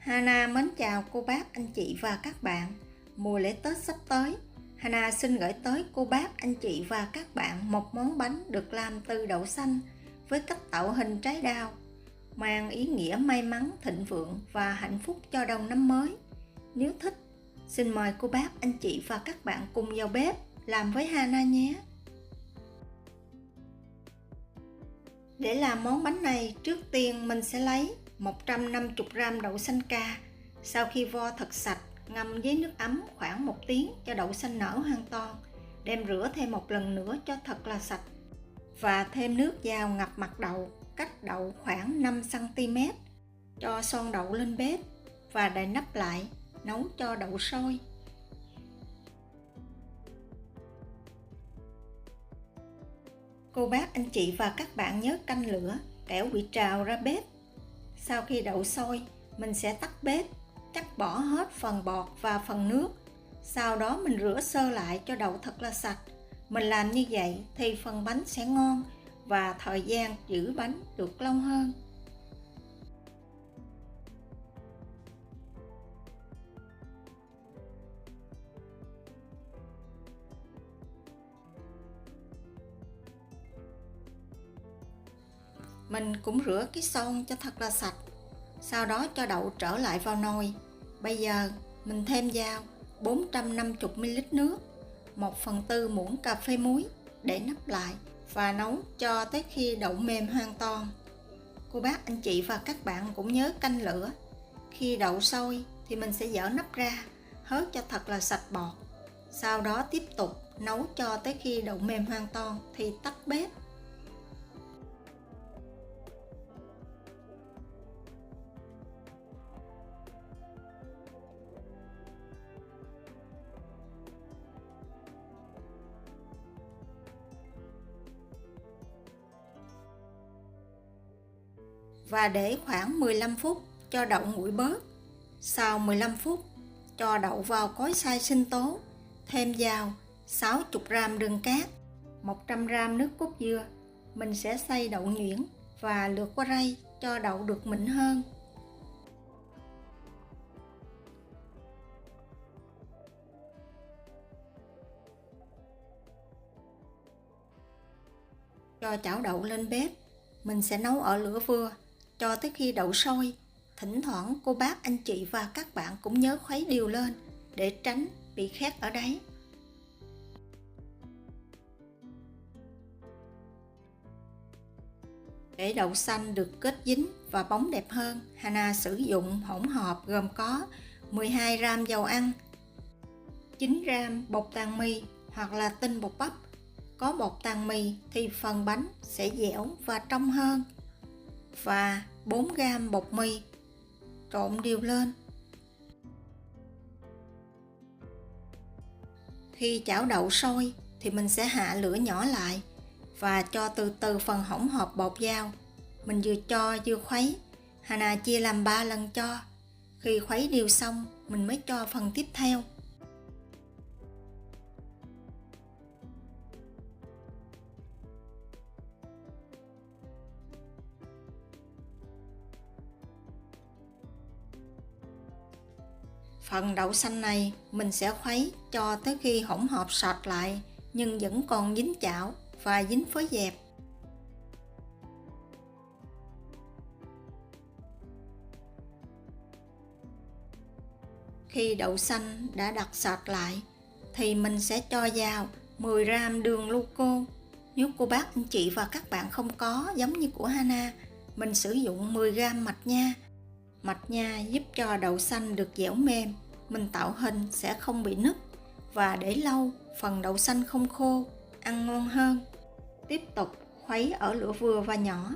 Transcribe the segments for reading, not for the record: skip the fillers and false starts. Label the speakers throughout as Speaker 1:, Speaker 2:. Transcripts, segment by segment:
Speaker 1: Hana mến chào cô bác, anh chị và các bạn. Mùa lễ Tết sắp tới, Hana xin gửi tới cô bác, anh chị và các bạn một món bánh được làm từ đậu xanh với cách tạo hình trái đào, mang ý nghĩa may mắn, thịnh vượng và hạnh phúc cho đầu năm mới. Nếu thích, xin mời cô bác, anh chị và các bạn cùng vào bếp làm với Hana nhé. Để làm món bánh này, trước tiên mình sẽ lấy 150g đậu xanh ca. Sau khi vo thật sạch, ngâm với nước ấm khoảng 1 tiếng cho đậu xanh nở hoàn toàn. Đem rửa thêm một lần nữa cho thật là sạch. Và thêm nước vào ngập mặt đậu, cách đậu khoảng 5cm. Cho son đậu lên bếp và đậy nắp lại, nấu cho đậu sôi. Cô bác, anh chị và các bạn nhớ canh lửa, kẻo bị trào ra bếp. Sau khi đậu sôi, mình sẽ tắt bếp, cắt bỏ hết phần bọt và phần nước. Sau đó mình rửa sơ lại cho đậu thật là sạch. Mình làm như vậy thì phần bánh sẽ ngon và thời gian giữ bánh được lâu hơn. Mình cũng rửa cái son cho thật là sạch. Sau đó cho đậu trở lại vào nồi. Bây giờ mình thêm vào 450ml nước, 1/4 muỗng cà phê muối để nắp lại và nấu cho tới khi đậu mềm hoàn toàn. Cô bác, anh chị và các bạn cũng nhớ canh lửa. Khi đậu sôi thì mình sẽ dỡ nắp ra, hớt cho thật là sạch bọt. Sau đó tiếp tục nấu cho tới khi đậu mềm hoàn toàn thì tắt bếp. Và để khoảng 15 phút cho đậu nguội bớt. Sau 15 phút, cho đậu vào cối xay sinh tố, thêm vào 60g đường cát, 100g nước cốt dừa. Mình sẽ xay đậu nhuyễn và lượt qua rây cho đậu được mịn hơn. Cho chảo đậu lên bếp, mình sẽ nấu ở lửa vừa cho tới khi đậu sôi. Thỉnh thoảng cô bác, anh chị và các bạn cũng nhớ khuấy đều lên để tránh bị khét ở đáy. Để đậu xanh được kết dính và bóng đẹp hơn, Hana sử dụng hỗn hợp gồm có 12g dầu ăn, 9g bột tàn mì hoặc là tinh bột bắp. Có bột tàn mì thì phần bánh sẽ dẻo và trong hơn. Và 4g bột mì. Trộn đều lên. Khi chảo đậu sôi thì mình sẽ hạ lửa nhỏ lại và cho từ từ phần hỗn hợp bột vào. Mình vừa cho vừa khuấy. Hana chia làm 3 lần cho. Khi khuấy đều xong, mình mới cho phần tiếp theo. Phần đậu xanh này mình sẽ khuấy cho tới khi hỗn hợp sệt lại nhưng vẫn còn dính chảo và dính phới dẹp. Khi đậu xanh đã đặc sệt lại thì mình sẽ cho vào 10g đường loco. Nếu cô bác, anh chị và các bạn không có giống như của Hana, mình sử dụng 10g mạch nha. Mạch nha giúp cho đậu xanh được dẻo mềm, mình tạo hình sẽ không bị nứt và để lâu phần đậu xanh không khô, ăn ngon hơn. Tiếp tục khuấy ở lửa vừa và nhỏ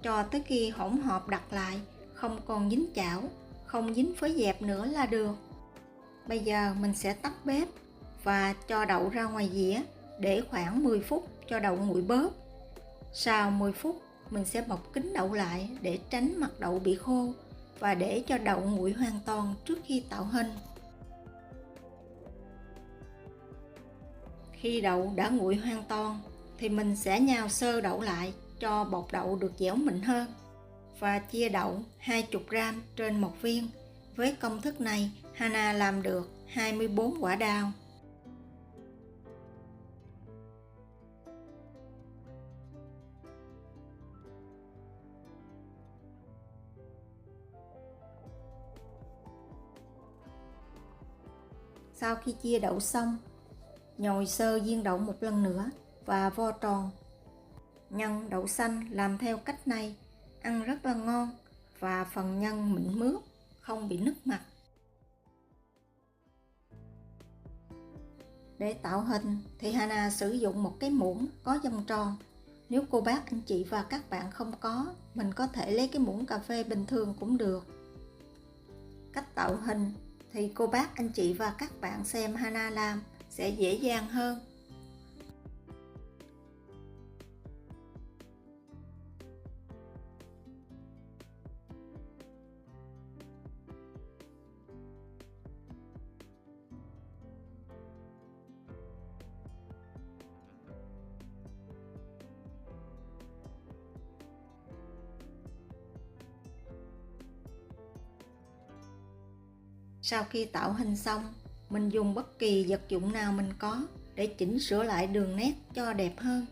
Speaker 1: cho tới khi hỗn hợp đặc lại, không còn dính chảo, không dính phới dẹp nữa là được. Bây giờ mình sẽ tắt bếp và cho đậu ra ngoài dĩa để khoảng 10 phút cho đậu nguội bớt. Sau 10 phút mình sẽ bọc kín đậu lại để tránh mặt đậu bị khô và để cho đậu nguội hoàn toàn trước khi tạo hình. Khi đậu đã nguội hoàn toàn thì mình sẽ nhào sơ đậu lại cho bột đậu được dẻo mịn hơn và chia đậu 20g trên một viên Với công thức này, Hana làm được 24 quả đào. Sau khi chia đậu xong, nhồi sơ viên đậu một lần nữa và vo tròn. Nhân đậu xanh làm theo cách này, ăn rất là ngon và phần nhân mịn mướt, không bị nứt mặt. Để tạo hình thì Hana sử dụng một cái muỗng có vòng tròn. Nếu cô bác, anh chị và các bạn không có, mình có thể lấy cái muỗng cà phê bình thường cũng được. Cách tạo hình thì cô bác, anh chị và các bạn xem Hana làm sẽ dễ dàng hơn. Sau khi tạo hình xong, mình dùng bất kỳ vật dụng nào mình có để chỉnh sửa lại đường nét cho đẹp hơn.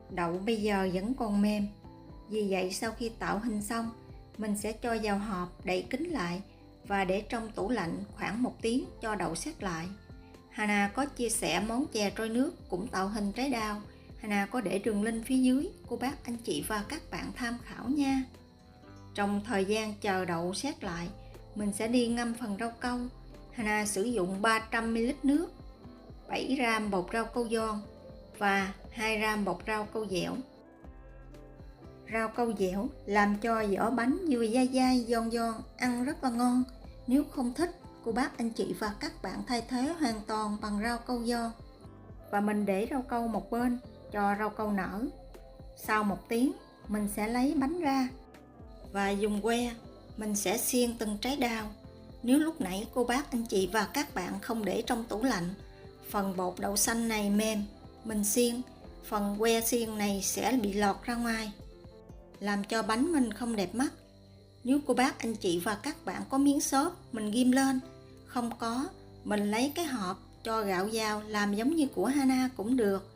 Speaker 1: Đậu bây giờ vẫn còn mềm, vì vậy sau khi tạo hình xong, mình sẽ cho vào hộp đậy kín lại và để trong tủ lạnh khoảng 1 tiếng cho đậu sét lại. Hana có chia sẻ món chè trôi nước cũng tạo hình trái đào. Hana có để đường link phía dưới, cô bác, anh chị và các bạn tham khảo nha. Trong thời gian chờ đậu sét lại, mình sẽ đi ngâm phần rau câu. Hana sử dụng 300ml nước, 7 gram bột rau câu giòn và 2 gram bột rau câu dẻo. Rau câu dẻo làm cho vỏ bánh vừa dai dai giòn giòn, ăn rất là ngon. Nếu không thích, cô bác, anh chị và các bạn thay thế hoàn toàn bằng rau câu giòn. Và mình để rau câu một bên cho rau câu nở. Sau 1 tiếng, mình sẽ lấy bánh ra và dùng que mình sẽ xiên từng trái đào. Nếu lúc nãy cô bác, anh chị và các bạn không để trong tủ lạnh, phần bột đậu xanh này mềm, mình xiên, phần que xiên này sẽ bị lọt ra ngoài, làm cho bánh mình không đẹp mắt. Nếu cô bác, anh chị và các bạn có miếng xốp, mình ghim lên. Không có, mình lấy cái hộp cho gạo vào làm giống như của Hana cũng được.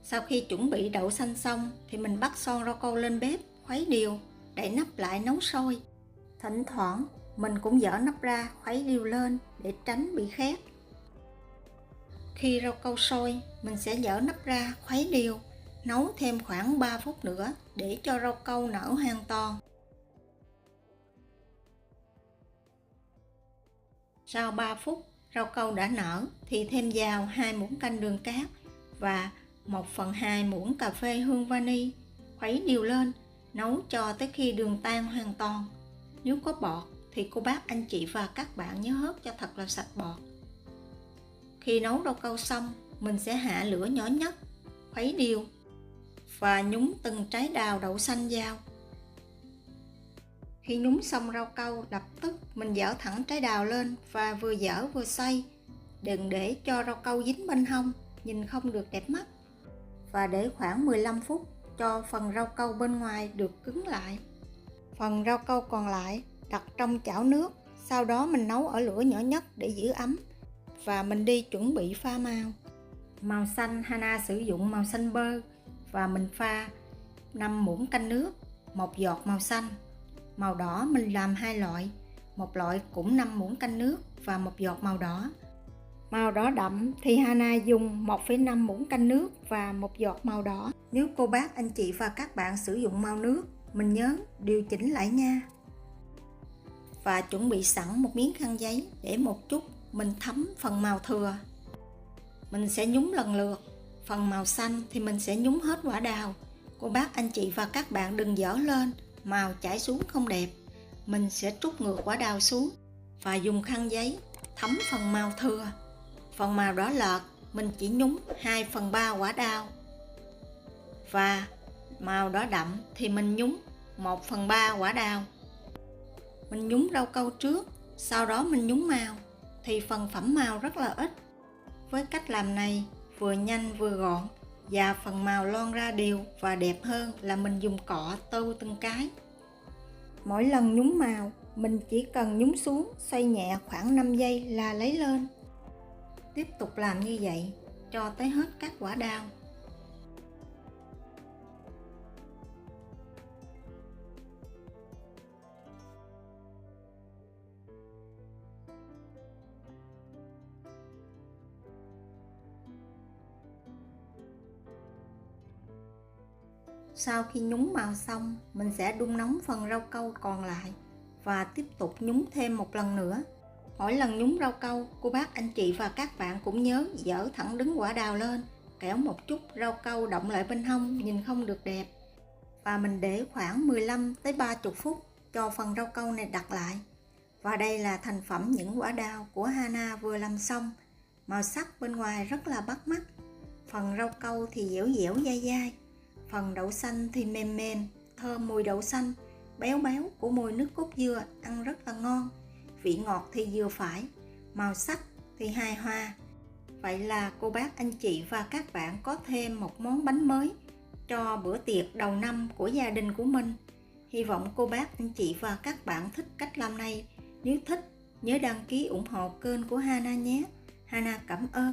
Speaker 1: Sau khi chuẩn bị đậu xanh xong thì mình bắt son rau câu lên bếp, khuấy đều, đậy nắp lại nấu sôi. Thỉnh thoảng mình cũng dỡ nắp ra khuấy đều lên để tránh bị khét. Khi rau câu sôi, mình sẽ dỡ nắp ra khuấy đều, nấu thêm khoảng 3 phút nữa để cho rau câu nở hoàn toàn. Sau 3 phút, rau câu đã nở thì thêm vào 2 muỗng canh đường cát và 1/2 muỗng cà phê hương vani. Khuấy đều lên, nấu cho tới khi đường tan hoàn toàn. Nếu có bọt thì cô bác, anh chị và các bạn nhớ hớt cho thật là sạch bọt. Khi nấu rau câu xong, mình sẽ hạ lửa nhỏ nhất, khuấy đều và nhúng từng trái đào đậu xanh vào. Khi nhúng xong rau câu, lập tức mình dỡ thẳng trái đào lên và vừa dỡ vừa xoay. Đừng để cho rau câu dính bên hông, nhìn không được đẹp mắt. Và để khoảng 15 phút cho phần rau câu bên ngoài được cứng lại. Phần rau câu còn lại đặt trong chảo nước, sau đó mình nấu ở lửa nhỏ nhất để giữ ấm. Và mình đi chuẩn bị pha màu. Màu xanh Hana sử dụng màu xanh bơ và mình pha 5 muỗng canh nước, 1 giọt màu xanh. Màu đỏ mình làm 2 loại, một loại cũng 5 muỗng canh nước và 1 giọt màu đỏ. Màu đỏ đậm thì Hana dùng 1,5 muỗng canh nước và 1 giọt màu đỏ. Nếu cô bác, anh chị và các bạn sử dụng màu nước, mình nhớ điều chỉnh lại nha. Và chuẩn bị sẵn một miếng khăn giấy để một chút mình thấm phần màu thừa. Mình sẽ nhúng lần lượt. Phần màu xanh thì mình sẽ nhúng hết quả đào. Cô bác, anh chị và các bạn đừng dở lên, màu chảy xuống không đẹp. Mình sẽ trút ngược quả đào xuống và dùng khăn giấy thấm phần màu thừa. Phần màu đỏ lợt mình chỉ nhúng 2/3 quả đào. Và màu đỏ đậm thì mình nhúng 1/3 quả đào. Mình nhúng rau câu trước, sau đó mình nhúng màu, thì phần phẩm màu rất là ít. Với cách làm này, vừa nhanh vừa gọn, và phần màu lon ra đều và đẹp hơn là mình dùng cọ tô từng cái. Mỗi lần nhúng màu, mình chỉ cần nhúng xuống, xoay nhẹ khoảng 5 giây là lấy lên. Tiếp tục làm như vậy, cho tới hết các quả đào. Sau khi nhúng màu xong, mình sẽ đun nóng phần rau câu còn lại và tiếp tục nhúng thêm một lần nữa. Mỗi lần nhúng rau câu, cô bác anh chị và các bạn cũng nhớ dỡ thẳng đứng quả đào lên, kẻo một chút rau câu động lại bên hông nhìn không được đẹp. Và mình để khoảng 15 tới 30 phút cho phần rau câu này đặc lại. Và đây là thành phẩm những quả đào của Hana vừa làm xong. Màu sắc bên ngoài rất là bắt mắt. Phần rau câu thì dẻo dẻo dai dai. Phần đậu xanh thì mềm mềm, thơm mùi đậu xanh, béo béo của mùi nước cốt dừa, ăn rất là ngon. Vị ngọt thì vừa phải, màu sắc thì hài hòa. Vậy là cô bác anh chị và các bạn có thêm một món bánh mới cho bữa tiệc đầu năm của gia đình của mình. Hy vọng cô bác anh chị và các bạn thích cách làm này. Nếu thích, nhớ đăng ký ủng hộ kênh của Hana nhé. Hana cảm ơn.